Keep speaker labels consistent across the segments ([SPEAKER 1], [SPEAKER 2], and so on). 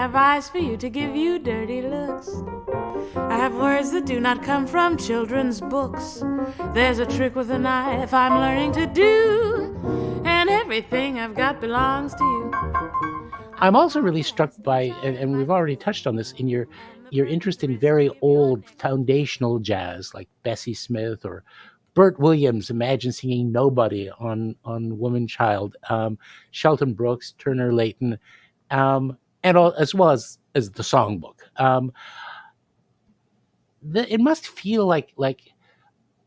[SPEAKER 1] have eyes for you to give you dirty looks. I have words that do not come from children's books. There's a trick with a knife I'm learning to do, and everything I've got belongs to you.
[SPEAKER 2] I'm also really struck by, and we've already touched on this, in your interest in very old foundational jazz, like Bessie Smith or Burt Williams. Imagine singing "Nobody" on Woman Child, Shelton Brooks, Turner Layton, and all, as well as the songbook. It must feel like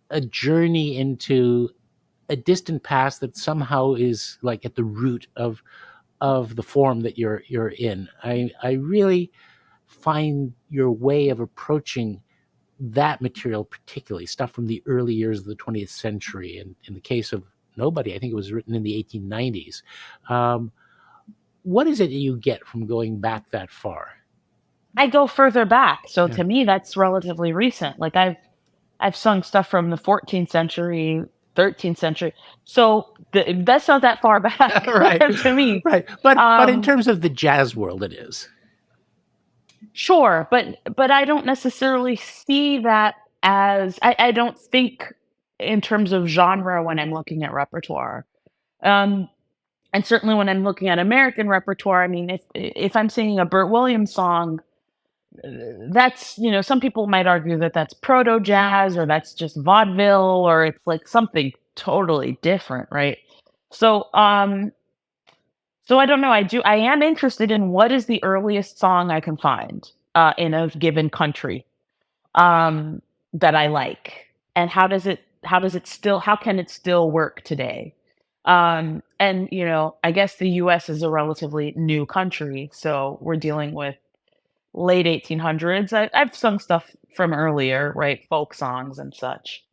[SPEAKER 2] a journey into a distant past that somehow is like at the root of the form that you're in. I really find your way of approaching that material, particularly stuff from the early years of the 20th century, and in the case of Nobody, I think it was written in the 1890s. What is it that you get from going back that far?
[SPEAKER 3] I go further back, so
[SPEAKER 2] Yeah.
[SPEAKER 3] to me that's relatively recent. Like I've sung stuff from the 14th century, 13th century, so that's not that far back
[SPEAKER 2] Right.
[SPEAKER 3] to me.
[SPEAKER 2] Right, but in terms of the jazz world, it is.
[SPEAKER 3] Sure, but I don't necessarily see that as I don't think in terms of genre when I'm looking at repertoire. Um, and certainly when I'm looking at American repertoire, I mean, if I'm singing a Burt Williams song, that's, some people might argue that that's proto jazz or that's just vaudeville or it's like something totally different, right? So, so I don't know. I am interested in what is the earliest song I can find in a given country um, that I like, and how can it still work today? And I guess the U.S. is a relatively new country, so we're dealing with late 1800s. I've sung stuff from earlier, right? Folk songs and such.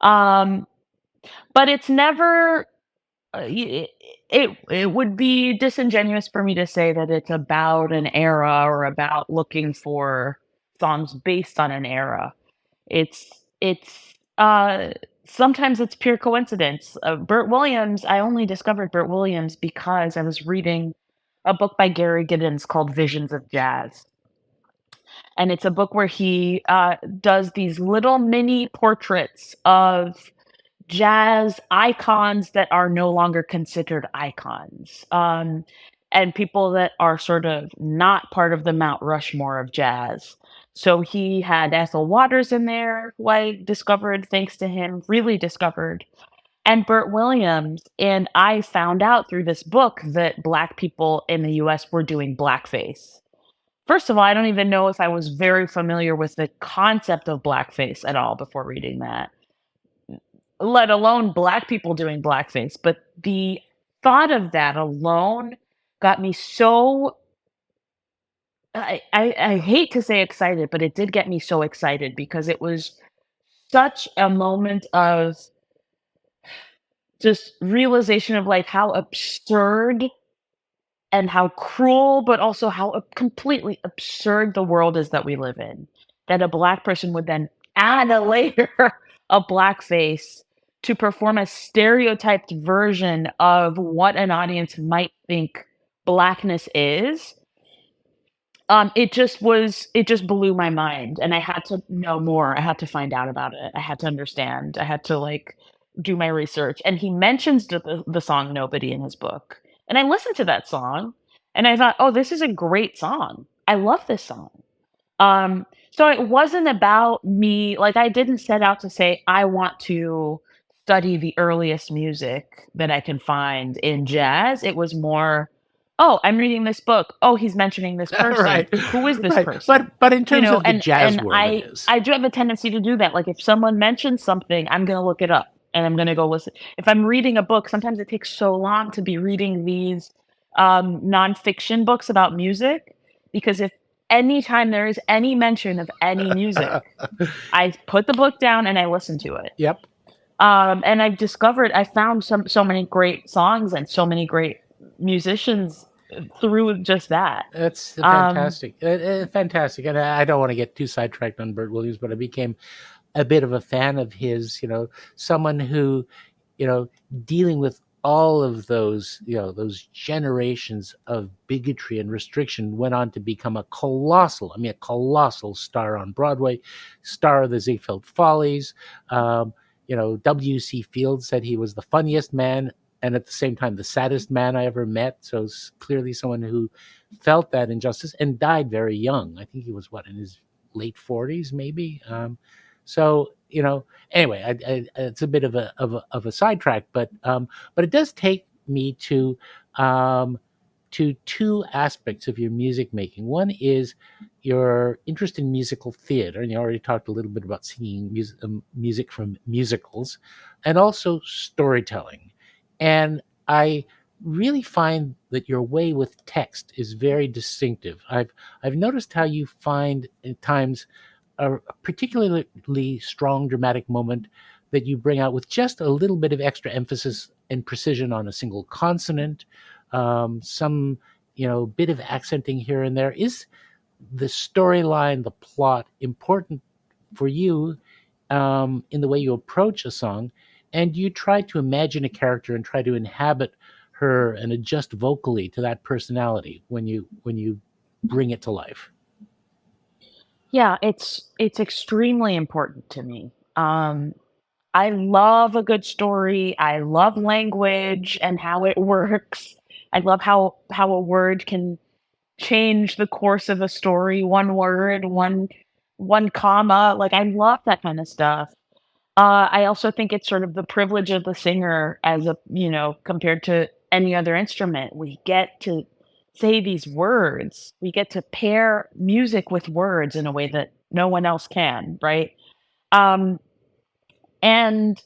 [SPEAKER 3] Um, but it's never it would be disingenuous for me to say that it's about an era or about looking for songs based on an era. It's sometimes it's pure coincidence. Burt Williams, I only discovered Burt Williams because I was reading a book by Gary Giddens called Visions of Jazz. And it's a book where he does these little mini portraits of jazz icons that are no longer considered icons, and people that are sort of not part of the Mount Rushmore of jazz. So he had Ethel Waters in there, who I discovered thanks to him, really discovered, and Burt Williams. And I found out through this book that Black people in the US were doing blackface. First of all, I don't even know if I was very familiar with the concept of blackface at all before reading that, let alone Black people doing blackface. But the thought of that alone got me so I hate to say excited, but it did get me so excited because it was such a moment of just realization of like how absurd and how cruel, but also how completely absurd the world is that we live in. That a Black person would then add a layer of blackface to perform a stereotyped version of what an audience might think Blackness is. It just blew my mind, and I had to know more. I had to find out about it. I had to understand. I had to like do my research. And he mentions the song "Nobody" in his book, and I listened to that song, and I thought, oh, this is a great song. I love this song. So it wasn't about me. Like I didn't set out to say I want to study the earliest music that I can find in jazz. It was more, oh, I'm reading this book. Oh, he's mentioning this person.
[SPEAKER 2] Right.
[SPEAKER 3] Who is this
[SPEAKER 2] Right.
[SPEAKER 3] person?
[SPEAKER 2] But in terms of the
[SPEAKER 3] and
[SPEAKER 2] jazz
[SPEAKER 3] and
[SPEAKER 2] world, it is.
[SPEAKER 3] I do have a tendency to do that. Like if someone mentions something, I'm gonna look it up and I'm gonna go listen. If I'm reading a book, sometimes it takes so long to be reading these nonfiction books about music, because if anytime there is any mention of any music, I put the book down and I listen to it.
[SPEAKER 2] Yep.
[SPEAKER 3] And I found so many great songs and so many great musicians through just that.
[SPEAKER 2] That's fantastic. Fantastic. And I don't want to get too sidetracked on Burt Williams, but I became a bit of a fan of his, someone who, dealing with all of those, those generations of bigotry and restriction went on to become a colossal, a colossal star on Broadway, star of the Ziegfeld Follies. W.C. Fields said he was the funniest man and at the same time the saddest man I ever met. So clearly someone who felt that injustice and died very young. I think he was in his late 40s, maybe. Anyway, it's a bit of a sidetrack, but it does take me um, to two aspects of your music making. One is your interest in musical theater, and you already talked a little bit about singing music from musicals, and also storytelling. And I really find that your way with text is very distinctive. I've noticed how you find at times a particularly strong dramatic moment that you bring out with just a little bit of extra emphasis and precision on a single consonant, some bit of accenting here and there. Is the storyline, the plot, important for you in the way you approach a song? And you try to imagine a character and try to inhabit her and adjust vocally to that personality when you bring it to life.
[SPEAKER 3] Yeah, it's extremely important to me. I love a good story. I love language and how it works. I love how a word can change the course of a story. One word, one comma. Like I love that kind of stuff. I also think it's sort of the privilege of the singer as compared to any other instrument. We get to say these words. We get to pair music with words in a way that no one else can, right? Um, and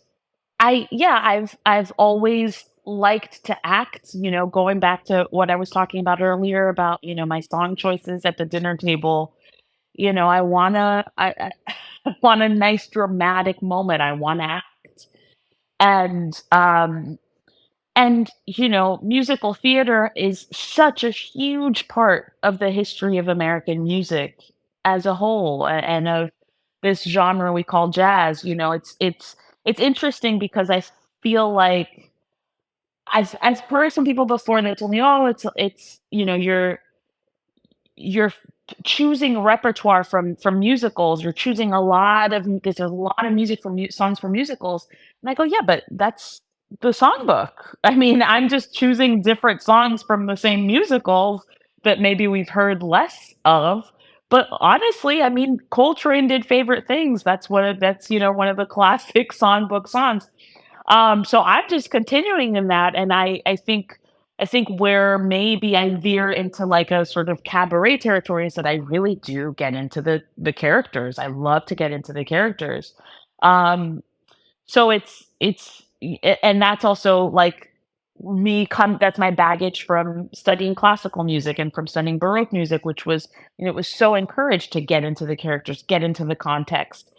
[SPEAKER 3] I've always liked to act, going back to what I was talking about earlier about, my song choices at the dinner table. I want a nice dramatic moment. I want to act. And musical theater is such a huge part of the history of American music as a whole and of this genre we call jazz. It's interesting because I feel like I've heard some people before that told me, "Oh, it's you're choosing repertoire from musicals. You're choosing there's a lot of music from songs from musicals." And I go, "Yeah, but that's the songbook. I mean, I'm just choosing different songs from the same musicals that maybe we've heard less of." But honestly, I mean, Coltrane did Favorite Things. That's one of the classic songbook songs. So I'm just continuing in that, and I think where maybe I veer into like a sort of cabaret territory is that I really do get into the characters. I love to get into the characters. Um, so and that's also like that's my baggage from studying classical music and from studying Baroque music, which was, it was so encouraged to get into the characters, get into the context,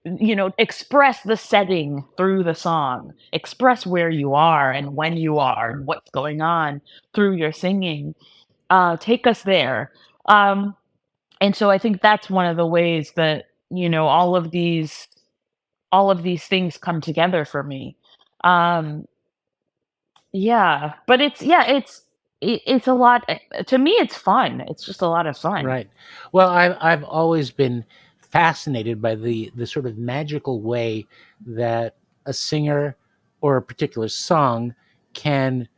[SPEAKER 3] express the setting through the song, express where you are and when you are and what's going on through your singing. Take us there. Um, and so I think that's one of the ways that, all of these things come together for me. Um, yeah, but it's a lot. To me, it's fun. It's just a lot of fun.
[SPEAKER 2] Right. Well, I've always been fascinated by the sort of magical way that a singer or a particular song can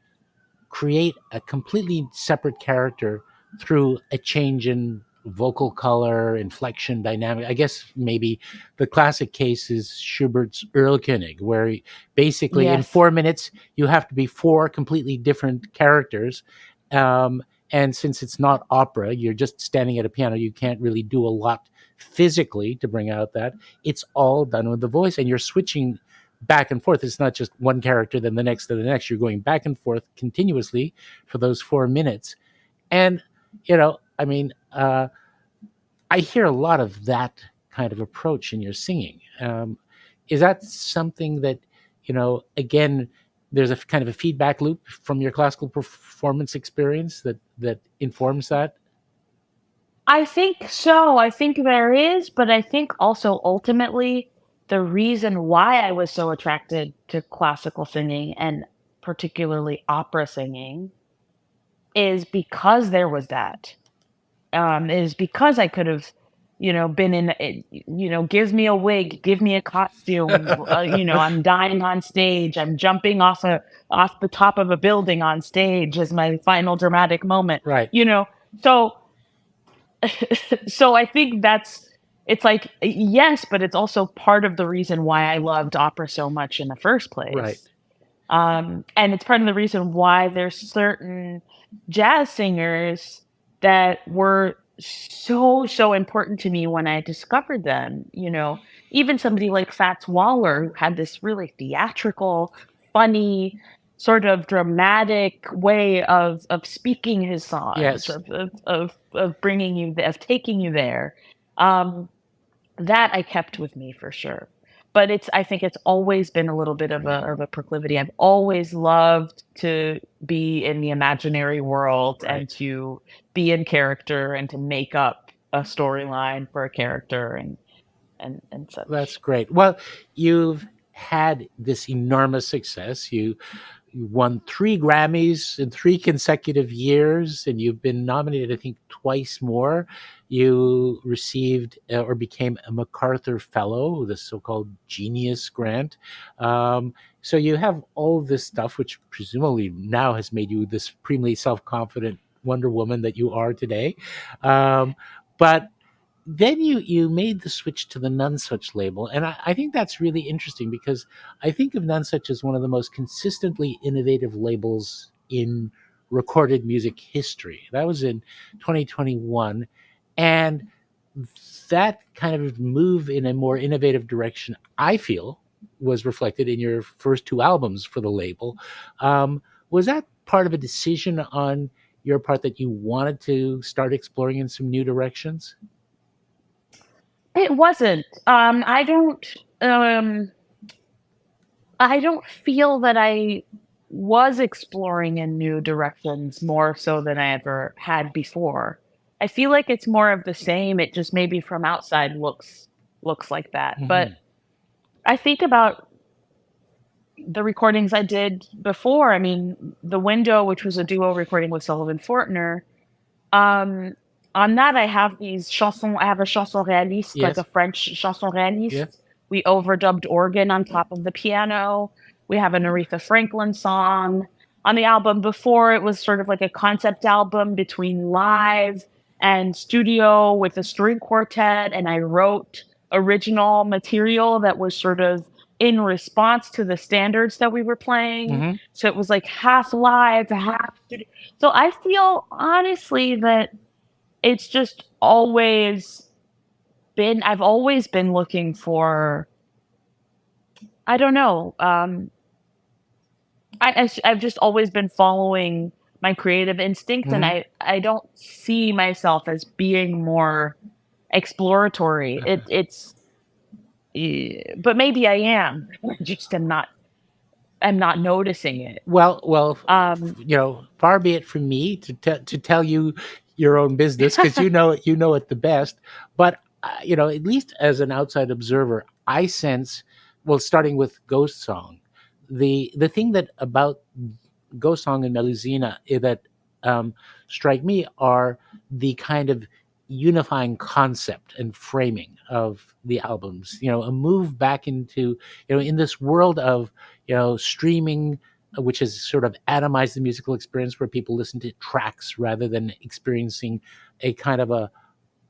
[SPEAKER 2] create a completely separate character through a change in vocal color, inflection, dynamic. I guess maybe the classic case is Schubert's Erlkönig, where basically in
[SPEAKER 3] Yes.
[SPEAKER 2] 4 minutes you have to be four completely different characters. Um, and since it's not opera, you're just standing at a piano. You can't really do a lot physically to bring out that. It's all done with the voice, and you're switching back and forth. It's not just one character, then the next, to the next. You're going back and forth continuously for those 4 minutes. And, I hear a lot of that kind of approach in your singing. Is that something that, again, there's a kind of a feedback loop from your classical performance experience that informs that?
[SPEAKER 3] I think so. I think there is, but I think also ultimately the reason why I was so attracted to classical singing and particularly opera singing, is because there was that. Is because I could have, been in it, give me a wig, give me a costume, I'm dying on stage, I'm jumping off the top of a building on stage as my final dramatic moment,
[SPEAKER 2] Right,
[SPEAKER 3] you know. So so I think it's like, yes, but it's also part of the reason why I loved opera so much in the first
[SPEAKER 2] right.
[SPEAKER 3] place. And it's part of the reason why there's certain jazz singers that were so important to me when I discovered them. Even somebody like Fats Waller, who had this really theatrical, funny, sort of dramatic way of speaking his songs,
[SPEAKER 2] Yes,
[SPEAKER 3] of bringing you, of taking you there. Um, that I kept with me for sure. But I think it's always been a little bit of a proclivity. I've always loved to be in the imaginary world
[SPEAKER 2] right.
[SPEAKER 3] and to be in character and to make up a storyline for a character and
[SPEAKER 2] That's
[SPEAKER 3] such.
[SPEAKER 2] great. Well, you've had this enormous success. You won 3 Grammys in 3 consecutive years, and you've been nominated, I think, twice more. You received or became a MacArthur Fellow, the so-called Genius Grant. So you have all this stuff, which presumably now has made you the supremely self-confident Wonder Woman that you are today. But then you made the switch to the Nonesuch label, and I think that's really interesting because I think of Nonesuch as one of the most consistently innovative labels in recorded music history. That was in 2021, and that kind of move in a more innovative direction, I feel, was reflected in your first 2 albums for the label. Was that part of a decision on your part that you wanted to start exploring in some new directions?
[SPEAKER 3] It wasn't. Um I don't feel that I was exploring in new directions more so than I ever had before. I feel like it's more of the same. It just maybe from outside looks like that. But
[SPEAKER 2] Hmm.
[SPEAKER 3] I think about the recordings I did before. I mean, The Window, which was a duo recording with Sullivan Fortner, um, on that, I have a chanson réaliste, like a
[SPEAKER 2] Yes.
[SPEAKER 3] French chanson réaliste.
[SPEAKER 2] Yes.
[SPEAKER 3] We overdubbed organ on top of the piano. We have an Aretha Franklin song. On the album before, it was sort of like a concept album between live and studio with a string quartet. And I wrote original material that was sort of in response to the standards that we were playing.
[SPEAKER 2] Hmm.
[SPEAKER 3] So it was like half live, half studio. So I feel honestly that it's just always I've always been looking for, I don't know, I've just always been following my creative instincts, and
[SPEAKER 2] Hmm.
[SPEAKER 3] I don't see myself as being more exploratory. But maybe I am. I just I'm not noticing it.
[SPEAKER 2] Well,
[SPEAKER 3] Um,
[SPEAKER 2] far be it from me to tell you your own business because you know it the best. But at least as an outside observer, I sense, well, starting with Ghost Song, the thing that about Ghost Song and Melusina that um, strike me are the kind of unifying concept and framing of the albums. A move back into in this world of streaming, which has sort of atomized the musical experience, where people listen to tracks rather than experiencing a kind of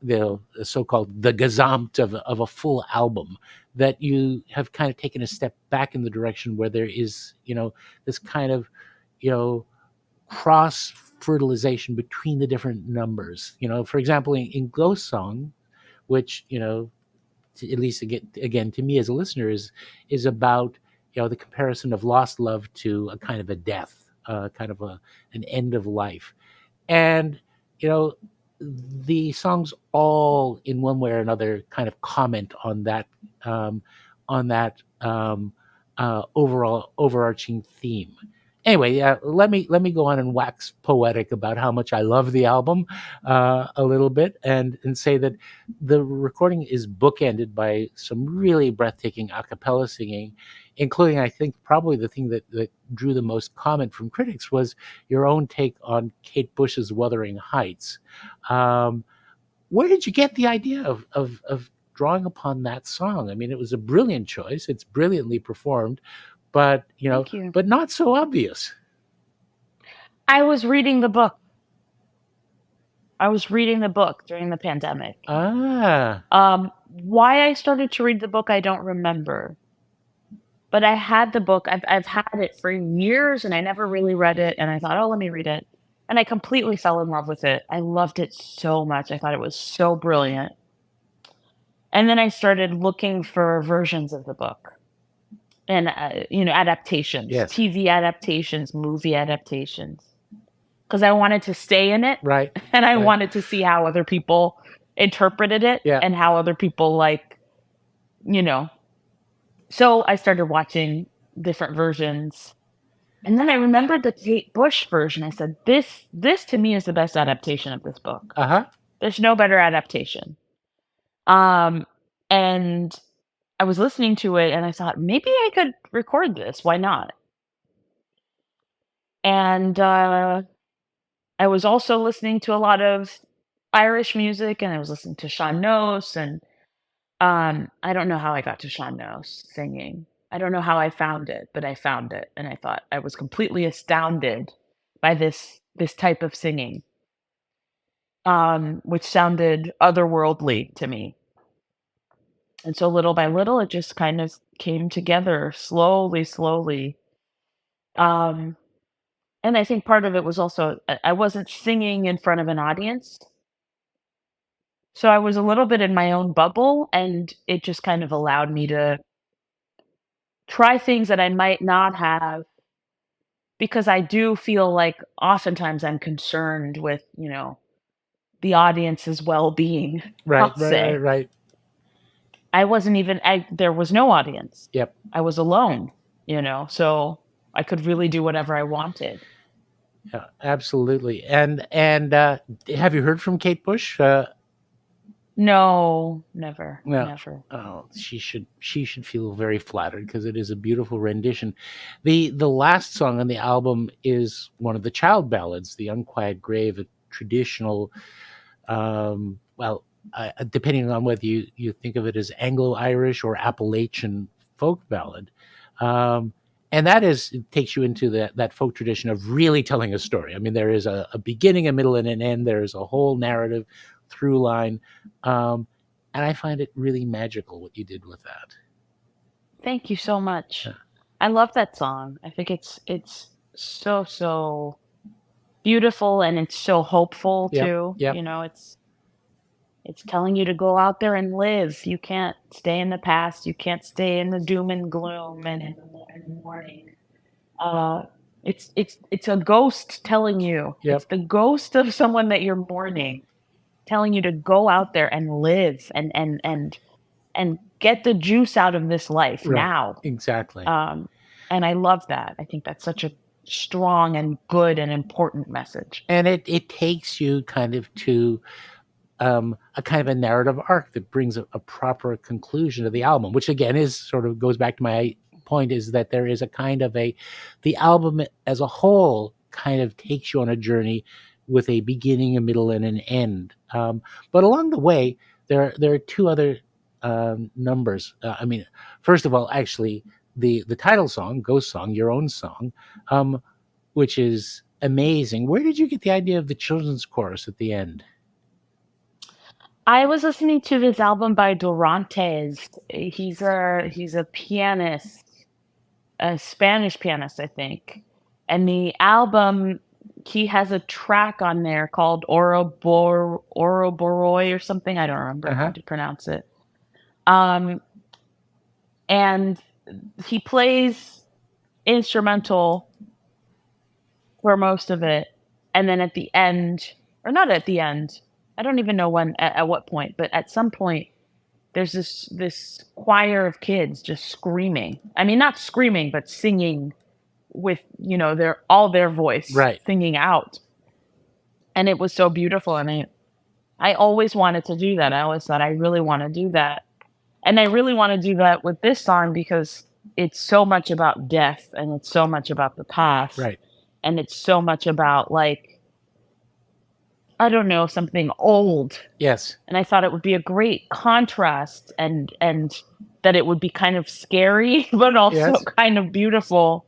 [SPEAKER 2] the so-called the Gesamt of a full album. That you have kind of taken a step back in the direction where there is this kind of you know cross fertilization between the different numbers. For example, in Ghost Song, which at least again to me as a listener is about the comparison of lost love to a kind of a death, kind of an end of life. And you know the songs all in one way or another kind of comment on that overall overarching theme. Anyway, let me go on and wax poetic about how much I love the album a little bit, and say that the recording is bookended by some really breathtaking a cappella singing, including, I think, probably the thing that drew the most comment from critics was your own take on Kate Bush's Wuthering Heights. Um, where did you get the idea of drawing upon that song? I mean, it was a brilliant choice. It's brilliantly performed, but
[SPEAKER 3] Thank you.
[SPEAKER 2] but not so obvious.
[SPEAKER 3] I was reading the book. I was reading the book during the pandemic.
[SPEAKER 2] Ah,
[SPEAKER 3] Why I started to read the book, I don't remember. But I had the book. I've had it for years and I never really read it. And I thought, oh, let me read it. And I completely fell in love with it. I loved it so much. I thought it was so brilliant. And then I started looking for versions of the book and, adaptations,
[SPEAKER 2] yes,
[SPEAKER 3] TV adaptations, movie adaptations, because I wanted to stay in it
[SPEAKER 2] right,
[SPEAKER 3] and I
[SPEAKER 2] right,
[SPEAKER 3] wanted to see how other people interpreted it
[SPEAKER 2] yeah,
[SPEAKER 3] and how other people you know. So I started watching different versions. And then I remembered the Kate Bush version. I said, this to me is the best adaptation of this book.
[SPEAKER 2] uh huh,
[SPEAKER 3] There's no better adaptation. Um, and I was listening to it and I thought, maybe I could record this. Why not? And I was also listening to a lot of Irish music and I was listening to Sean Nose and I don't know how I got to Sean Nose singing. I don't know how I found it, but I found it and I thought I was completely astounded by this type of singing, which sounded otherworldly to me. And so little by little, it just kind of came together slowly, slowly. Um, and I think part of it was also I wasn't singing in front of an audience. So I was a little bit in my own bubble, and it just kind of allowed me to try things that I might not have because I do feel like oftentimes I'm concerned with, the audience's well-being,
[SPEAKER 2] right,
[SPEAKER 3] I'll
[SPEAKER 2] right, right,
[SPEAKER 3] say.
[SPEAKER 2] right.
[SPEAKER 3] There was no audience.
[SPEAKER 2] Yep,
[SPEAKER 3] I was alone, so I could really do whatever I wanted.
[SPEAKER 2] yeah, absolutely. And have you heard from Kate Bush?
[SPEAKER 3] No, never,
[SPEAKER 2] Well,
[SPEAKER 3] never.
[SPEAKER 2] oh, she should feel very flattered because it is a beautiful rendition. The last song on the album is one of the child ballads, "The Unquiet Grave," a traditional, well, depending on whether you think of it as Anglo-Irish or Appalachian folk ballad. Um, and that is it takes you into that folk tradition of really telling a story. I mean, there is a beginning, a middle, and an end. There is a whole narrative through line. Um, and I find it really magical what you did with that.
[SPEAKER 3] Thank you so
[SPEAKER 2] Yeah.
[SPEAKER 3] much. I love that song. I think it's so, so beautiful and it's so hopeful
[SPEAKER 2] Yep.
[SPEAKER 3] too.
[SPEAKER 2] Yep.
[SPEAKER 3] It's telling you to go out there and live. You can't stay in the past. You can't stay in the doom and gloom and in the morning. Uh, it's a ghost telling you. It's
[SPEAKER 2] Yep.
[SPEAKER 3] the ghost of someone that you're mourning, telling you to go out there and live and get the juice out of this life
[SPEAKER 2] Right.
[SPEAKER 3] now.
[SPEAKER 2] Exactly.
[SPEAKER 3] Um, and I love that. I think that's such a strong and good and important message.
[SPEAKER 2] And it takes you kind of to a kind of a narrative arc that brings a proper conclusion to the album, which again is sort of goes back to my point is that there is a kind of the album as a whole kind of takes you on a journey with a beginning, a middle, and an end. But along the way, there are two other numbers. I mean, first of all, actually, the title song, Ghost Song, your own song, um, which is amazing. Where did you get the idea of the children's chorus at the end?
[SPEAKER 3] I was listening to this album by Durantes. He's a pianist, a Spanish pianist, I think. And the album, he has a track on there called Ouroboroi or something. I don't remember how
[SPEAKER 2] Uh-huh.
[SPEAKER 3] to pronounce it. Um, and he plays instrumental for most of it, and then at the end, or not at the end, I don't even know at what point, but at some point there's this choir of kids just screaming. I mean, not screaming, but singing with, their voice
[SPEAKER 2] Right.
[SPEAKER 3] singing out. And it was so beautiful, and I always wanted to do that. I always thought I really want to do that. And I really want to do that with this song because it's so much about death, and it's so much about the past,
[SPEAKER 2] Right.
[SPEAKER 3] and it's so much about, like, I don't know, something old.
[SPEAKER 2] Yes.
[SPEAKER 3] And I thought it would be a great contrast, and that it would be kind of scary, but also
[SPEAKER 2] Yes.
[SPEAKER 3] kind of beautiful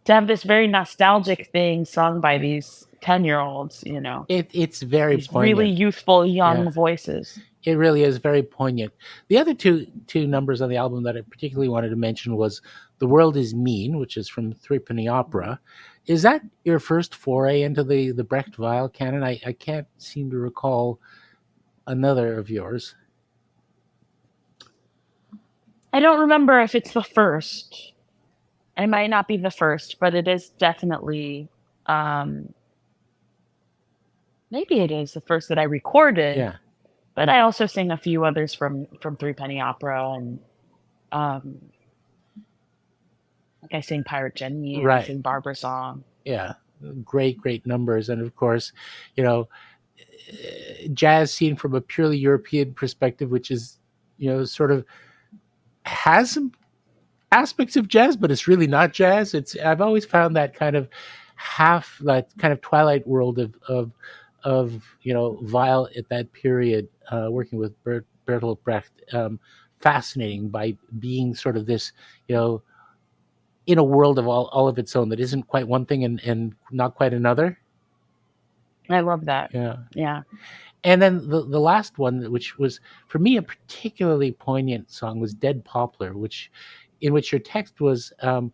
[SPEAKER 3] to have this very nostalgic thing sung by these 10-year-olds,
[SPEAKER 2] It's very
[SPEAKER 3] these really
[SPEAKER 2] poignant.
[SPEAKER 3] youthful
[SPEAKER 2] Yeah.
[SPEAKER 3] young voices.
[SPEAKER 2] It really is very poignant. The other two numbers on the album that I particularly wanted to mention was "The World Is Mean," which is from Threepenny Opera. Is that your first foray into the Brecht Weill canon? I can't seem to recall another of yours.
[SPEAKER 3] I don't remember if it's the first. It might not be the first, but it is definitely, um, maybe it is the first that I recorded.
[SPEAKER 2] Yeah.
[SPEAKER 3] But I also sing a few others from Threepenny Opera, and um, like I sing Pirate Jenny, and I
[SPEAKER 2] Right.
[SPEAKER 3] sing Barbara Song.
[SPEAKER 2] Yeah. Great numbers, and of course, you know, jazz seen from a purely European perspective, which is, sort of has some aspects of jazz, but it's really not jazz. I've always found that kind of twilight world of Weill at that period, working with Bertolt Brecht, fascinating by being sort of this, in a world of all of its own that isn't quite one thing and not quite another.
[SPEAKER 3] I love that.
[SPEAKER 2] Yeah.
[SPEAKER 3] Yeah.
[SPEAKER 2] And then the last one, which was for me a particularly poignant song, was "Dead Poplar," in which your text was from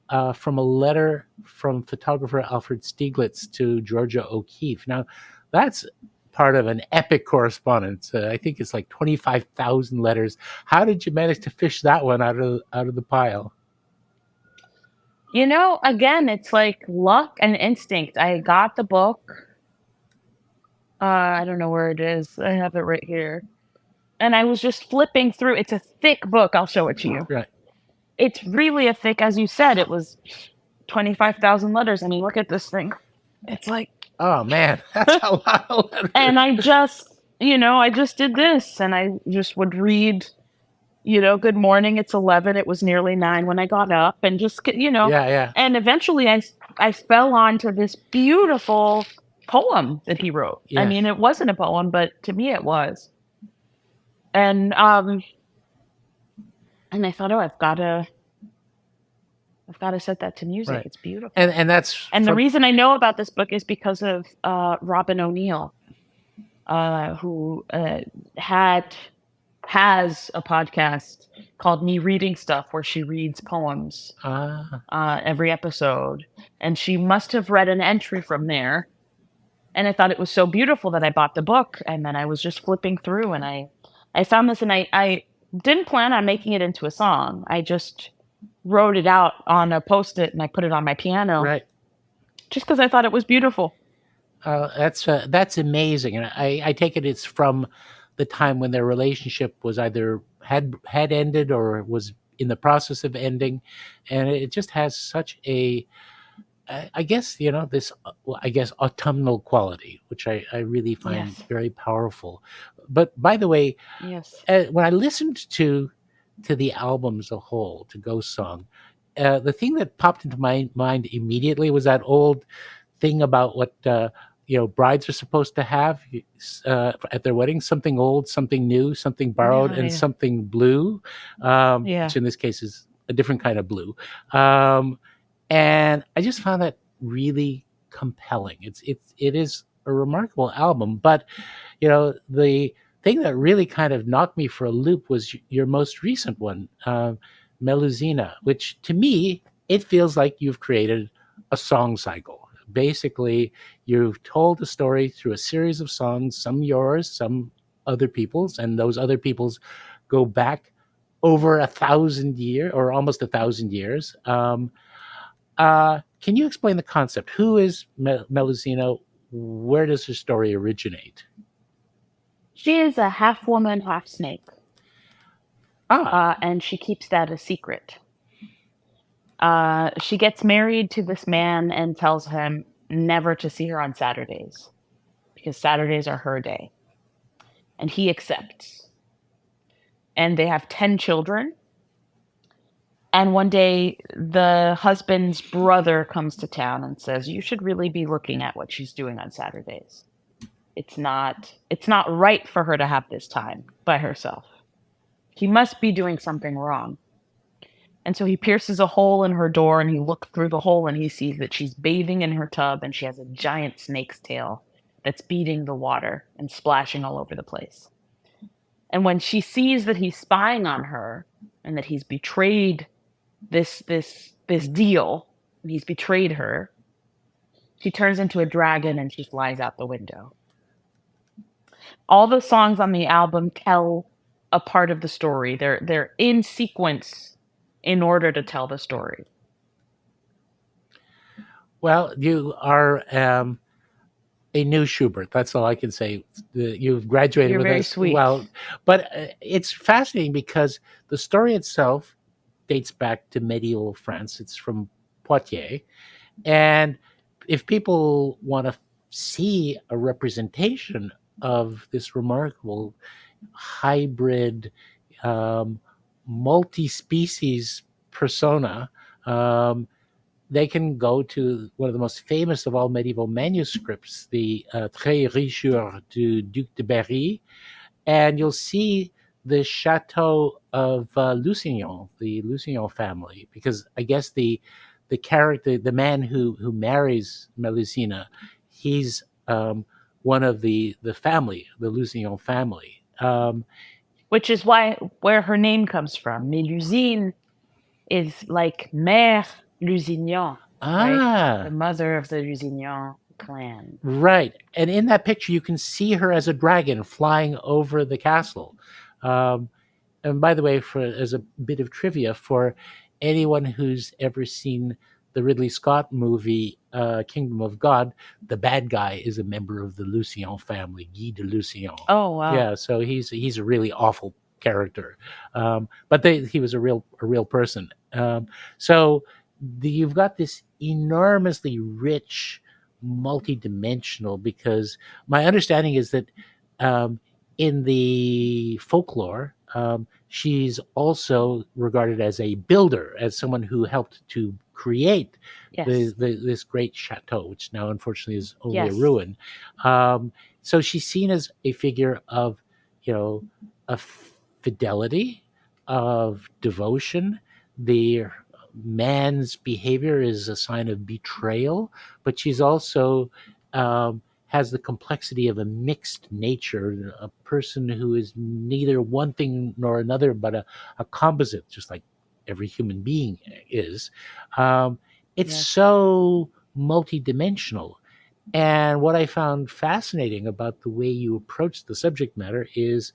[SPEAKER 2] a letter from photographer Alfred Stieglitz to Georgia O'Keeffe. Now, that's part of an epic correspondence. I think it's like 25,000 letters. How did you manage to fish that one out of the pile?
[SPEAKER 3] Again, it's like luck and instinct. I got the book. I don't know where it is. I have it right here. And I was just flipping through. It's a thick book. I'll show it to you.
[SPEAKER 2] Right.
[SPEAKER 3] It's really a thick, as you said, it was 25,000 letters. I mean, look at this thing. It's like,
[SPEAKER 2] Oh man, that's a lot of letters.
[SPEAKER 3] and I just did this, and I just would read, good morning, it's 11. It was nearly 9 when I got up, and
[SPEAKER 2] Yeah.
[SPEAKER 3] and eventually I fell onto this beautiful poem that he wrote. I
[SPEAKER 2] Yes.
[SPEAKER 3] mean, it wasn't a poem, but to me it was. And and I thought, oh, I've got to set that to music.
[SPEAKER 2] Right.
[SPEAKER 3] It's beautiful.
[SPEAKER 2] And that's
[SPEAKER 3] And the reason I know about this book is because of Robin O'Neill, who has a podcast called Me Reading Stuff, where she reads poems every episode. And she must have read an entry from there. And I thought it was so beautiful that I bought the book. And then I was just flipping through, and I found this, and I didn't plan on making it into a song. I just wrote it out on a Post-it, and I put it on my piano.
[SPEAKER 2] right.
[SPEAKER 3] Just because I thought it was beautiful.
[SPEAKER 2] That's amazing, and I take it's from the time when their relationship was either had ended or was in the process of ending, and it just has such a, I guess this, I guess, autumnal quality, which I really find
[SPEAKER 3] Yes.
[SPEAKER 2] very powerful. But by the way,
[SPEAKER 3] Yes.
[SPEAKER 2] when I listened to the album as a whole, to Ghost Song, the thing that popped into my mind immediately was that old thing about what brides are supposed to have at their weddings: something old, something new, something borrowed, and
[SPEAKER 3] Yeah.
[SPEAKER 2] something blue,
[SPEAKER 3] Yeah.
[SPEAKER 2] which in this case is a different kind of blue. And I just found that really compelling. It is a remarkable album, but the thing that really kind of knocked me for a loop was your most recent one, Melusina, which to me it feels like you've created a song cycle. Basically, you've told a story through a series of songs, some yours, some other people's, and those other people's go back over 1,000 years, or almost 1,000 years. Can you explain the concept? Who is Melusina? Where does her story originate?
[SPEAKER 3] She is a half woman, half snake.
[SPEAKER 2] Ah,
[SPEAKER 3] And she keeps that a secret. She gets married to this man and tells him never to see her on Saturdays because Saturdays are her day. And he accepts. And they have 10 children. And one day, the husband's brother comes to town and says, "You should really be looking at what she's doing on Saturdays. It's not right for her to have this time by herself. He must be doing something wrong." And so he pierces a hole in her door and he looks through the hole and he sees that she's bathing in her tub and she has a giant snake's tail that's beating the water and splashing all over the place. And when she sees that he's spying on her and that he's betrayed this deal, and he's betrayed her, she turns into a dragon and she flies out the window. All the songs on the album tell a part of the story. They're in sequence in order to tell the story.
[SPEAKER 2] Well, you are a new Schubert. That's all I can say. You've graduated
[SPEAKER 3] You're
[SPEAKER 2] with
[SPEAKER 3] very
[SPEAKER 2] us.
[SPEAKER 3] sweet.
[SPEAKER 2] Well, but it's fascinating because the story itself dates back to medieval France. It's from Poitiers. And if people want to see a representation of this remarkable hybrid, multi-species persona, they can go to one of the most famous of all medieval manuscripts, the Très Richeur du Duc de Berry, and you'll see the chateau of Lusignan, the Lusignan family, because I guess the character, the man who marries Melusina, he's one of the family, the Lusignan family.
[SPEAKER 3] Which is where her name comes from. Mélusine is like Mère Lusignan, right? The mother of the Lusignan clan.
[SPEAKER 2] Right. And in that picture, you can see her as a dragon flying over the castle. Um, and by the way, as a bit of trivia, for anyone who's ever seen the Ridley Scott movie Kingdom of God, the bad guy is a member of the Lusignan family, Guy de Lusignan.
[SPEAKER 3] Oh wow!
[SPEAKER 2] Yeah, so he's a really awful character, but he was a real person. So you've got this enormously rich, multi-dimensional. Because my understanding is that in the folklore, she's also regarded as a builder, as someone who helped to create
[SPEAKER 3] Yes.
[SPEAKER 2] this great chateau, which now unfortunately is only a
[SPEAKER 3] Yes.
[SPEAKER 2] ruin. So she's seen as a figure of, of fidelity, of devotion. The man's behavior is a sign of betrayal, but she's also has the complexity of a mixed nature, a person who is neither one thing nor another, but a composite, just like every human being is. It's
[SPEAKER 3] Yes.
[SPEAKER 2] so multidimensional. And what I found fascinating about the way you approached the subject matter is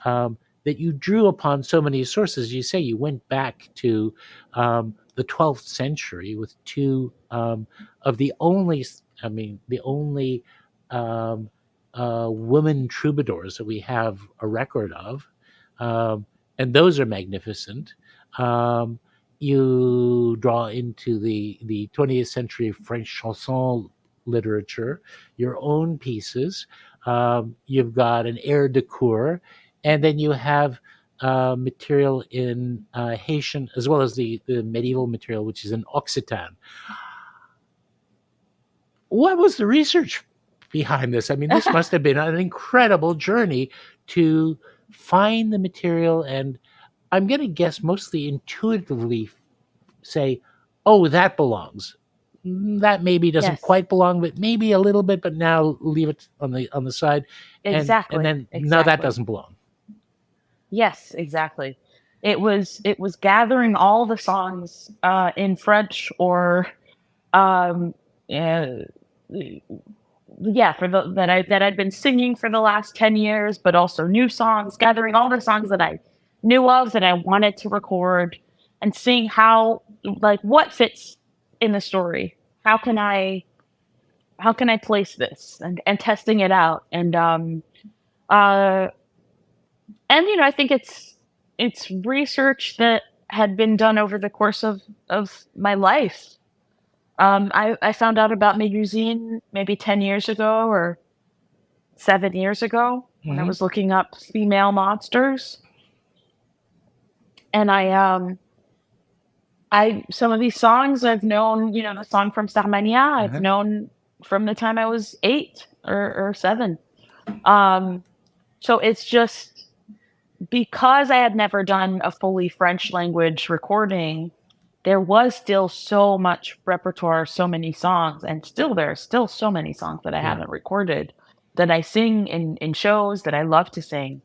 [SPEAKER 2] that you drew upon so many sources. You say you went back to the 12th century with two of the only, the only women troubadours that we have a record of. And those are magnificent. You draw into the 20th century French chanson literature, your own pieces. You've got an air de cour, and then you have material in Haitian, as well as the medieval material, which is in Occitan. What was the research behind this? I mean, this must have been an incredible journey to find the material, and I'm going to guess mostly intuitively say, oh, that belongs. That maybe doesn't
[SPEAKER 3] Yes.
[SPEAKER 2] quite belong, but maybe a little bit. But now leave it on the side,
[SPEAKER 3] Exactly.
[SPEAKER 2] and then no,
[SPEAKER 3] exactly.
[SPEAKER 2] that doesn't belong.
[SPEAKER 3] Yes, exactly. It was gathering all the songs in French or um, uh, for that I'd been singing for the last 10 years, but also new songs, gathering all the songs that I knew of that I wanted to record and seeing how, like, what fits in the story. How can I place this, and testing it out. Uh I think it's research that had been done over the course of my life. I found out about Mélusine maybe 10 years ago or 7 years ago when I
[SPEAKER 2] Hmm.
[SPEAKER 3] was looking up female monsters. And I some of these songs I've known, the song from Starmania, I've
[SPEAKER 2] Uh-huh.
[SPEAKER 3] known from the time I was 8 or 7. Um, so it's just because I had never done a fully French language recording, there was still so much repertoire, so many songs, and still there are still so many songs that I
[SPEAKER 2] Yeah.
[SPEAKER 3] haven't recorded that I sing in shows that I love to sing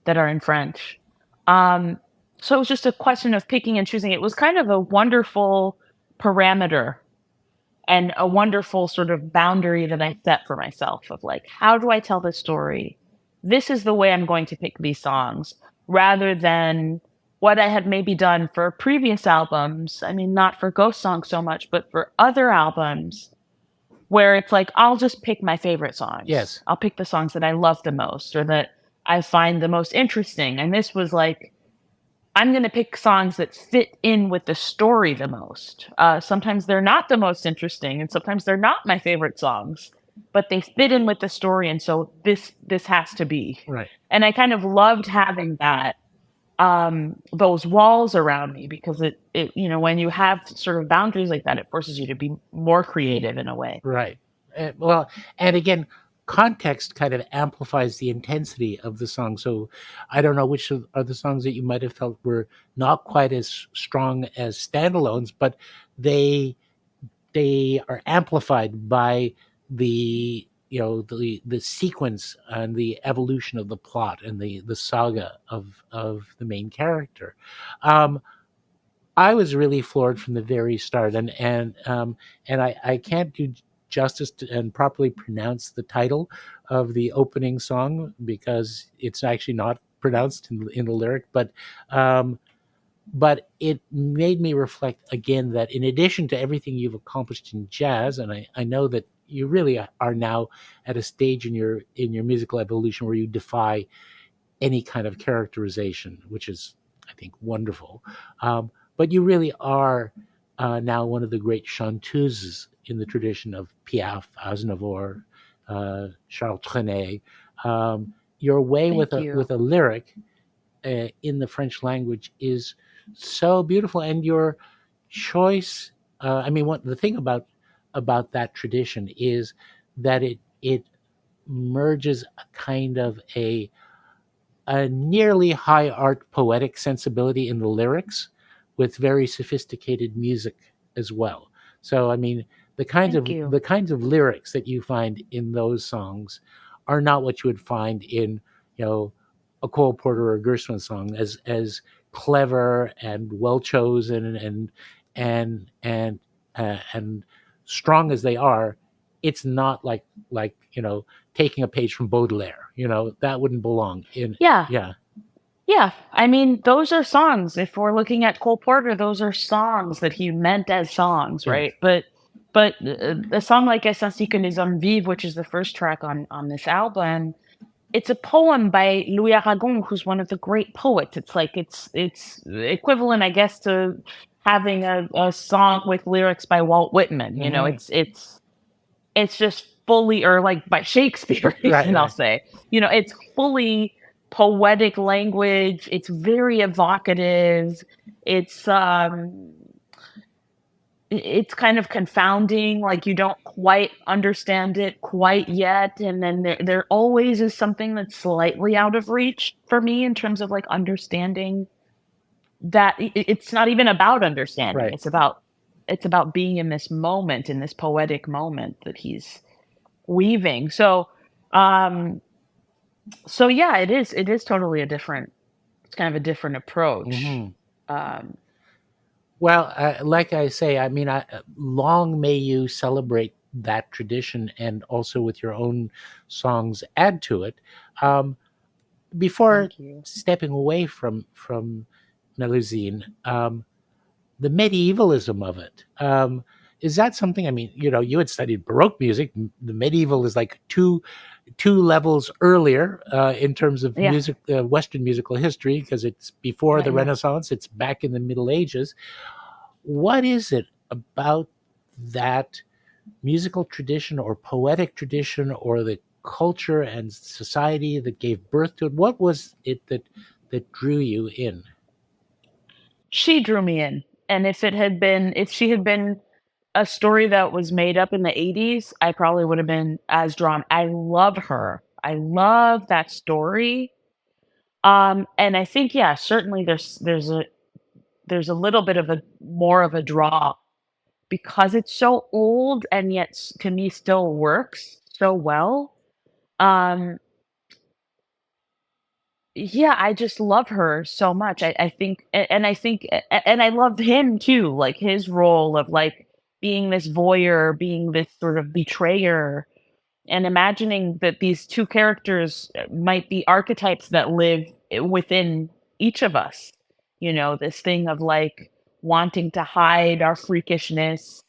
[SPEAKER 3] that are in French. Um, so it was just a question of picking and choosing. It was kind of a wonderful parameter and a wonderful sort of boundary that I set for myself of like, how do I tell this story? This is the way I'm going to pick these songs rather than what I had maybe done for previous albums. I mean, not for Ghost Song so much, but for other albums where it's like, I'll just pick my favorite songs.
[SPEAKER 2] Yes.
[SPEAKER 3] I'll pick the songs that I love the most or that I find the most interesting. And this was like, I'm going to pick songs that fit in with the story the most. Sometimes they're not the most interesting, and sometimes they're not my favorite songs, but they fit in with the story, and so this has to be.
[SPEAKER 2] Right.
[SPEAKER 3] And I kind of loved having that those walls around me because it when you have sort of boundaries like that, it forces you to be more creative in a way.
[SPEAKER 2] Right. Well, and again, context kind of amplifies the intensity of the song. So I don't know which are the songs that you might have felt were not quite as strong as standalones, but they they are amplified by the sequence and the evolution of the plot and the saga of the main character. Um, I was really floored from the very start, and I can't do justice to, and properly pronounce the title of the opening song because it's actually not pronounced in the lyric, um, but it made me reflect again that in addition to everything you've accomplished in jazz, and I know that you really are now at a stage in your musical evolution where you defy any kind of characterization, which is, I think, wonderful. But you really are now one of the great chanteuses in the tradition of Piaf, Aznavour, Charles Trenet. Your way with
[SPEAKER 3] Thank
[SPEAKER 2] a
[SPEAKER 3] you.
[SPEAKER 2] lyric in the French language is so beautiful, and your choice. I mean, what the thing about that tradition is that it merges a kind of a nearly high art poetic sensibility in the lyrics with very sophisticated music as well. So I mean
[SPEAKER 3] Thank you.
[SPEAKER 2] the kinds of lyrics that you find in those songs are not what you would find in, a Cole Porter or a Gershwin song, as clever and well chosen and strong as they are. It's not like taking a page from Baudelaire. That wouldn't belong in.
[SPEAKER 3] Yeah.
[SPEAKER 2] Yeah.
[SPEAKER 3] Yeah, I mean, those are songs. If we're looking at Cole Porter, those are songs that he meant as songs,
[SPEAKER 2] Yes.
[SPEAKER 3] right? But a song like "Ainsi que les hommes vivent," which is the first track on this album, it's a poem by Louis Aragon, who's one of the great poets. It's like it's equivalent, I guess, to having a song with lyrics by Walt Whitman.
[SPEAKER 2] Hmm.
[SPEAKER 3] It's just fully, or like by Shakespeare,
[SPEAKER 2] Right.
[SPEAKER 3] even I'll
[SPEAKER 2] Right.
[SPEAKER 3] say. It's fully poetic language. It's very evocative. It's it's kind of confounding, like you don't quite understand it quite yet. And then there always is something that's slightly out of reach for me in terms of like understanding that it's not even about understanding.
[SPEAKER 2] Right.
[SPEAKER 3] It's about being in this moment, in this poetic moment that he's weaving. So yeah, it is totally it's kind of a different approach.
[SPEAKER 2] Hmm.
[SPEAKER 3] Um,
[SPEAKER 2] Well, like I say, I mean, long may you celebrate that tradition, and also with your own songs add to it. Um, Before
[SPEAKER 3] Thank you.
[SPEAKER 2] stepping away from Melusine, the medievalism of it, is that something? I mean, you had studied Baroque music. The medieval is like two two levels earlier in terms of
[SPEAKER 3] Yeah,
[SPEAKER 2] music, Western musical history, because it's before the
[SPEAKER 3] yeah.
[SPEAKER 2] Renaissance, it's back in the Middle Ages. What is it about that musical tradition or poetic tradition or the culture and society that gave birth to it? What was it that drew you in?
[SPEAKER 3] She drew me in, and if she had been a story that was made up in the '80s, I probably would have been as drawn. I love her. I love that story. And I think, yeah, certainly there's a little bit of a more of a draw because it's so old and yet to me still works so well. Um, yeah, I just love her so much. I think, and I think, and I loved him too, like his role of like being this voyeur, being this sort of betrayer, and imagining that these two characters might be archetypes that live within each of us. This thing of like wanting to hide our freakishness,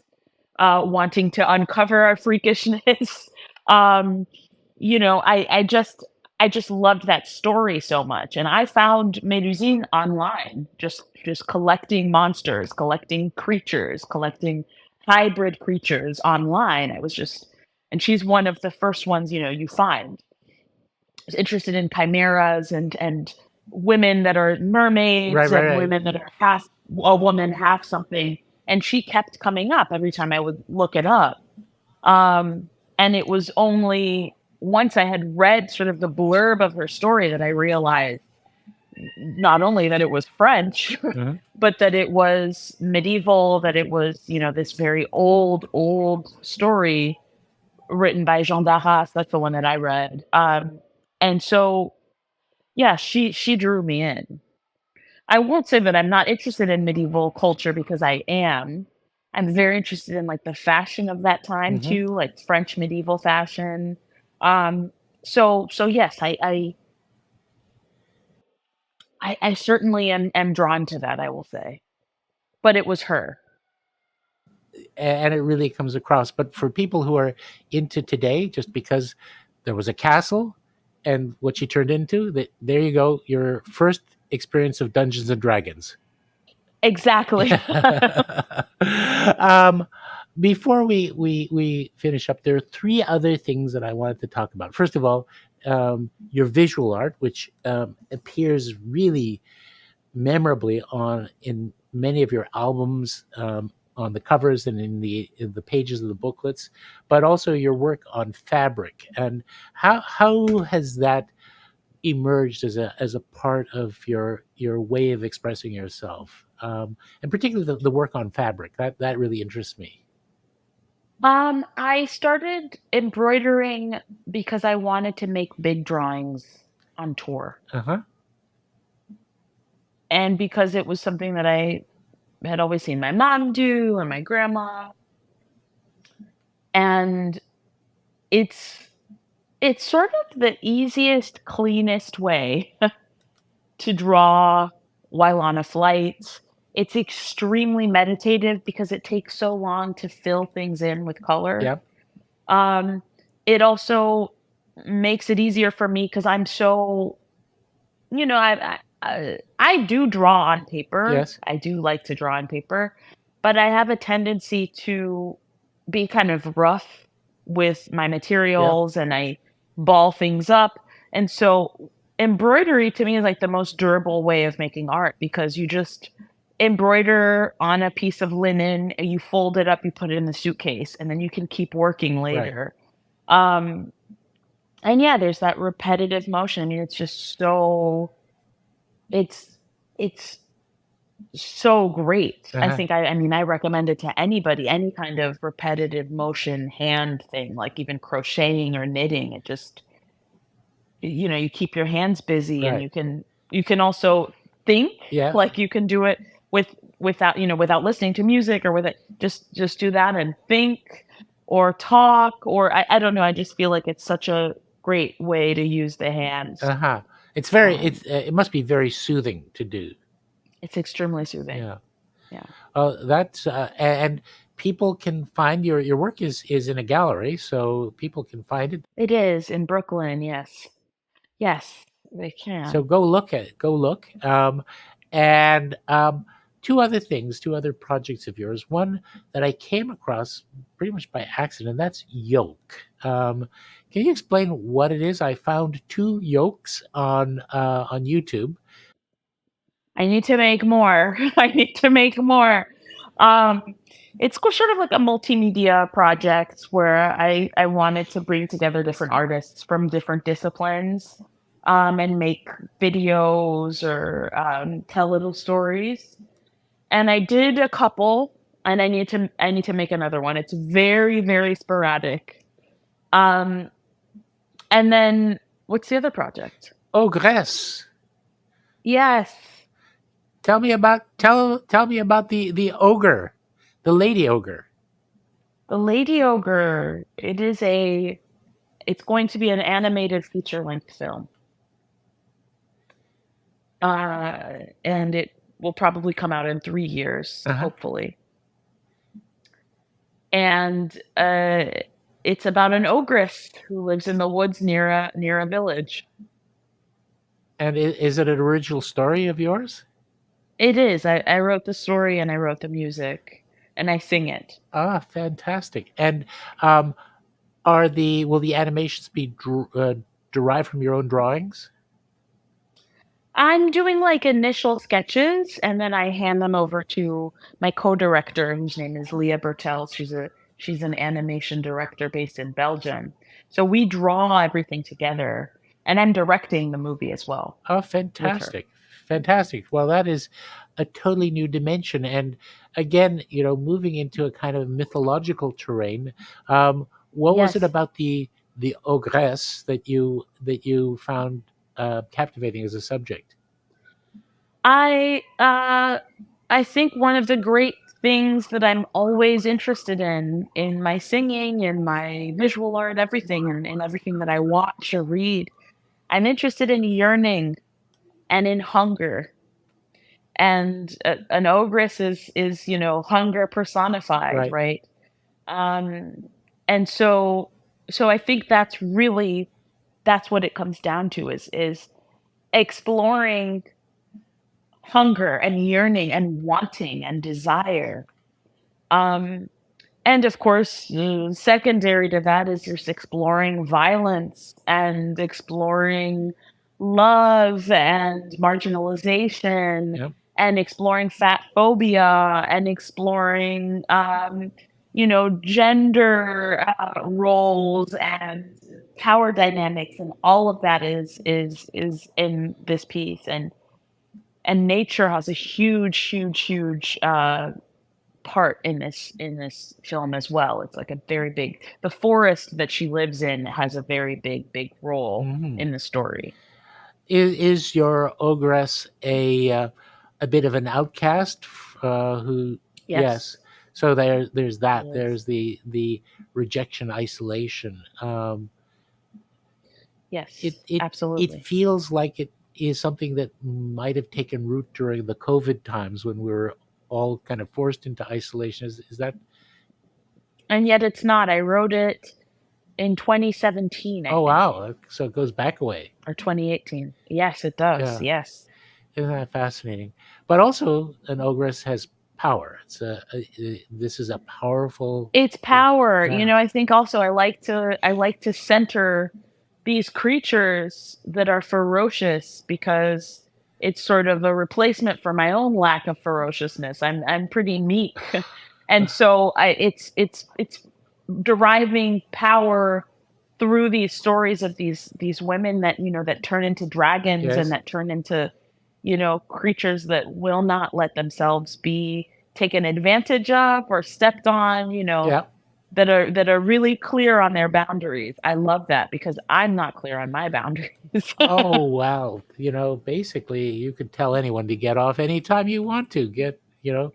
[SPEAKER 3] wanting to uncover our freakishness. um, I just loved that story so much, and I found Mélusine online, just collecting monsters, collecting creatures, collecting hybrid creatures online. And she's one of the first ones you find. I was interested in chimeras and women that are
[SPEAKER 2] Right,
[SPEAKER 3] mermaids
[SPEAKER 2] right,
[SPEAKER 3] and
[SPEAKER 2] right.
[SPEAKER 3] women that are half a woman, half something. And she kept coming up every time I would look it up. Um, and it was only once I had read sort of the blurb of her story that I realized not only that it was French,
[SPEAKER 2] Mhm.
[SPEAKER 3] but that it was medieval, that it was, this very old, old story written by Jean d'Arras. That's the one that I read. And so, yeah, she drew me in. I won't say that I'm not interested in medieval culture because I am. I'm very interested in like the fashion of that time
[SPEAKER 2] Mhm.
[SPEAKER 3] too, like French medieval fashion. Um, so yes, I certainly am drawn to that, I will say. But it was her.
[SPEAKER 2] And it really comes across. But for people who are into today, just because there was a castle and what she turned into, that there you go, your first experience of Dungeons and Dragons.
[SPEAKER 3] Exactly.
[SPEAKER 2] um, before we finish up, there are three other things that I wanted to talk about. First of all, your visual art, which appears really memorably on in many of your albums, on the covers and in the pages of the booklets, but also your work on fabric. And how has that emerged as a part of your way of expressing yourself, and particularly the work on fabric that really interests me.
[SPEAKER 3] I started embroidering because I wanted to make big drawings on tour.
[SPEAKER 2] Uh-huh.
[SPEAKER 3] And because it was something that I had always seen my mom do and my grandma. And it's it's sort of the easiest, cleanest way to draw while on a flight. It's extremely meditative because it takes so long to fill things in with color.
[SPEAKER 2] Yeah.
[SPEAKER 3] Um, it also makes it easier for me because I'm so I do draw on paper.
[SPEAKER 2] Yes.
[SPEAKER 3] I do like to draw on paper, but I have a tendency to be kind of rough with my
[SPEAKER 2] Yeah.
[SPEAKER 3] materials and I ball things up. And so embroidery to me is like the most durable way of making art because you just embroider on a piece of linen, and you fold it up, you put it in the suitcase, and then you can keep working
[SPEAKER 2] Right.
[SPEAKER 3] later. Um, and yeah, there's that repetitive motion. I mean, it's it's so great. I
[SPEAKER 2] Uh-huh.
[SPEAKER 3] think I mean, I recommend it to anybody, any kind of repetitive motion hand thing, like even crocheting or knitting. It just you keep your hands busy and
[SPEAKER 2] Right.
[SPEAKER 3] you can also think,
[SPEAKER 2] Yeah.
[SPEAKER 3] like you can do it without listening to music or with it. Just do that and think or talk or I don't know. I just feel like it's such a great way to use the hands.
[SPEAKER 2] Uh-huh. It's
[SPEAKER 3] Um,
[SPEAKER 2] it must be very soothing to do.
[SPEAKER 3] it's extremely soothing.
[SPEAKER 2] Yeah.
[SPEAKER 3] Yeah.
[SPEAKER 2] That's and people can find your work is in a gallery, so people can find it.
[SPEAKER 3] It is in Brooklyn, yes. Yes, they
[SPEAKER 2] So
[SPEAKER 3] can.
[SPEAKER 2] go look at it. Go look. And two other things, two other projects of yours. One that I came across pretty much by accident, and that's Yolk. Can you explain what it is? I found two yolks on YouTube.
[SPEAKER 3] I need to make more. I need to make more. Um, it's sort of like a multimedia project where I wanted to bring together different artists from different disciplines, and make videos or tell little stories. And I did a couple, and I need to make another one. It's very, very sporadic. Um, and then what's the other project?
[SPEAKER 2] Ogress.
[SPEAKER 3] Yes,
[SPEAKER 2] Tell me about the ogre, the lady ogre.
[SPEAKER 3] the Lady Ogre. It's going to be an animated feature-length film. And it will probably come out in 3 years,
[SPEAKER 2] Uh-huh.
[SPEAKER 3] hopefully. And it's about an ogress who lives in the woods near a village.
[SPEAKER 2] And is it an original story of yours?
[SPEAKER 3] It is. I wrote the story and I wrote the music and I sing it.
[SPEAKER 2] Ah, fantastic. And um, will the animations be derived from your own drawings?
[SPEAKER 3] I'm doing like initial sketches and then I hand them over to my co-director whose name is Leah Bertel. She's an animation director based in Belgium. So we draw everything together and I'm directing the movie as well
[SPEAKER 2] Oh,
[SPEAKER 3] with her.
[SPEAKER 2] fantastic. Fantastic. Well, that is a totally new dimension. And again, moving into a kind of mythological terrain. What was it
[SPEAKER 3] Yes.
[SPEAKER 2] about the ogress that you found captivating as a subject?
[SPEAKER 3] I uh I think one of the great things that I'm always interested in my singing, in my visual art, everything, and in everything that I watch or read, I'm interested in yearning and in hunger. And an ogress is hunger personified,
[SPEAKER 2] Right.
[SPEAKER 3] right? Um, and so I think that's what it comes down to is exploring hunger and yearning and wanting and desire. Um, and of course, secondary to that is just exploring violence and exploring love and marginalization
[SPEAKER 2] Yep.
[SPEAKER 3] and exploring fat phobia and exploring, gender roles and power dynamics, and all of that is in this piece. And nature has a huge, huge, huge part in this film as well. It's like a very big the forest that she lives in has a very big, big role
[SPEAKER 2] Mhm.
[SPEAKER 3] in the story.
[SPEAKER 2] Is your ogress a bit of an outcast? Who?
[SPEAKER 3] Yes,
[SPEAKER 2] Yes. So there's
[SPEAKER 3] it
[SPEAKER 2] that.
[SPEAKER 3] is.
[SPEAKER 2] There's the rejection, isolation. It
[SPEAKER 3] Yes,
[SPEAKER 2] it it
[SPEAKER 3] absolutely.
[SPEAKER 2] feels like it is something that might have taken root during the COVID times when we were all kind of forced into isolation. Is that?
[SPEAKER 3] And yet it's not. I wrote it in 2017, I
[SPEAKER 2] Oh
[SPEAKER 3] think,
[SPEAKER 2] wow! So it goes back away.
[SPEAKER 3] or 2018. Yes, it does.
[SPEAKER 2] Yeah.
[SPEAKER 3] Yes.
[SPEAKER 2] Isn't that fascinating? But also, an ogress has power. This is a powerful.
[SPEAKER 3] It's power.
[SPEAKER 2] Yeah.
[SPEAKER 3] I think also I like to center these creatures that are ferocious because it's sort of a replacement for my own lack of ferociousness. I'm pretty meek. And so it's deriving power through these stories of these women that turn into dragons and
[SPEAKER 2] Yes.
[SPEAKER 3] that turn into creatures that will not let themselves be taken advantage of or stepped on,
[SPEAKER 2] Yeah.
[SPEAKER 3] that are really clear on their boundaries. I love that because I'm not clear on my boundaries.
[SPEAKER 2] Oh wow. Basically, you could tell anyone to get off anytime you want to.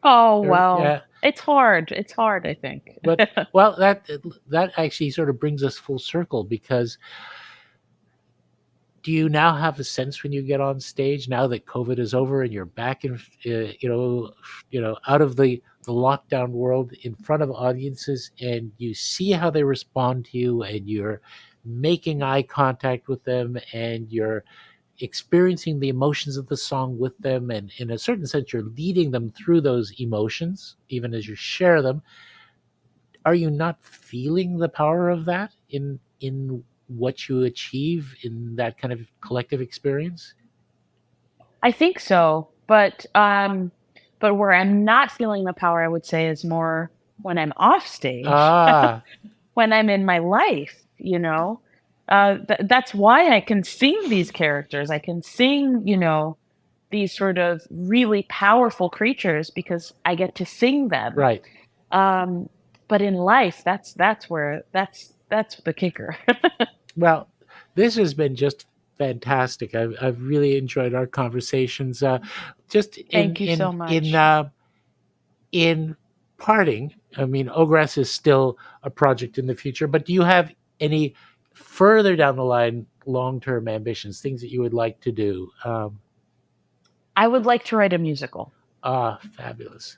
[SPEAKER 3] Oh,
[SPEAKER 2] Yeah.
[SPEAKER 3] well, it's hard. It's hard, I think.
[SPEAKER 2] But well, that actually sort of brings us full circle because do you now have a sense when you get on stage now that COVID is over and you're back in, out of the the lockdown world in front of audiences, and you see how they respond to you, and you're making eye contact with them, and you're experiencing the emotions of the song with them, and in a certain sense you're leading them through those emotions even as you share them. Are you not feeling the power of that in what you achieve in that kind of collective experience?
[SPEAKER 3] I think so, but where I'm not feeling the power, I would say, is more when I'm off stage,
[SPEAKER 2] Ah,
[SPEAKER 3] when I'm in my life, you know? That's why I can sing these characters. I can sing, these sort of really powerful creatures because I get to sing them.
[SPEAKER 2] right.
[SPEAKER 3] Um, but in life, that's where that's the kicker.
[SPEAKER 2] Well, this has been just fantastic. I've really enjoyed our conversations. Just
[SPEAKER 3] Thank you so much.
[SPEAKER 2] in parting, I mean, Ogress is still a project in the future, but do you have any further down the line long term ambitions, things that you would like to do?
[SPEAKER 3] I would like to write a musical.
[SPEAKER 2] Fabulous.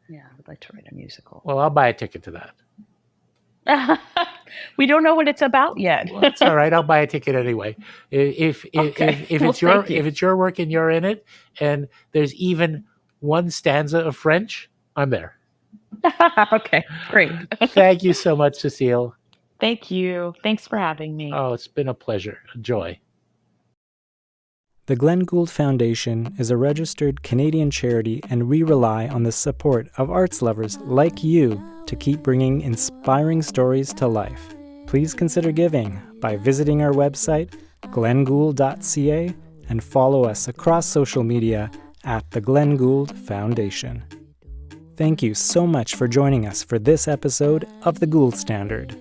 [SPEAKER 3] Yeah, I would like to write a musical.
[SPEAKER 2] Well, I'll buy a ticket to that.
[SPEAKER 3] We don't know what it's about yet.
[SPEAKER 2] Well, it's all right. I'll buy a ticket anyway.
[SPEAKER 3] Okay.
[SPEAKER 2] If
[SPEAKER 3] Well,
[SPEAKER 2] it's your
[SPEAKER 3] thank you.
[SPEAKER 2] work and you're in it, and there's even one stanza of French, I'm there.
[SPEAKER 3] Okay, great.
[SPEAKER 2] Thank you so much, Cecile.
[SPEAKER 3] Thank you. Thanks for having me.
[SPEAKER 2] Oh, it's been a pleasure, a joy.
[SPEAKER 4] The Glenn Gould Foundation is a registered Canadian charity, and we rely on the support of arts lovers like you to keep bringing inspiring stories to life. Please consider giving by visiting our website, glenngould.ca, and follow us across social media at the Glenn Gould Foundation. Thank you so much for joining us for this episode of The Gould Standard.